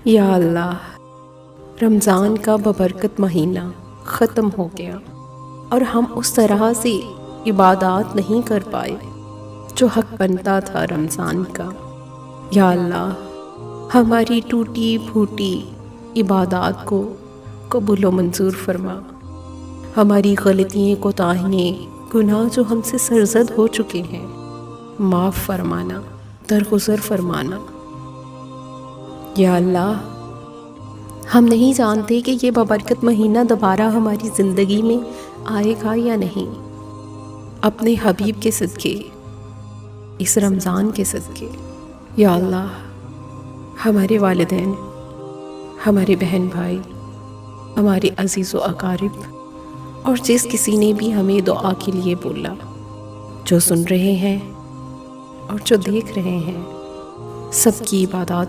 یا اللہ، رمضان کا ببرکت مہینہ ختم ہو گیا اور ہم اس طرح سے عبادات نہیں کر پائے جو حق بنتا تھا رمضان کا۔ یا اللہ، ہماری ٹوٹی پھوٹی عبادات کو قبول و منظور فرما۔ ہماری غلطیاں، کوتاہیاں، گناہ جو ہم سے سرزد ہو چکے ہیں معاف فرمانا، درگزر فرمانا۔ یا اللہ، ہم نہیں جانتے کہ یہ ببرکت مہینہ دوبارہ ہماری زندگی میں آئے گا یا نہیں۔ اپنے حبیب کے صدقے، اس رمضان کے صدقے یا اللہ، ہمارے والدین، ہمارے بہن بھائی، ہمارے عزیز و اقارب اور جس کسی نے بھی ہمیں دعا کے لیے بولا، جو سن رہے ہیں اور جو دیکھ رہے ہیں، سب کی عبادات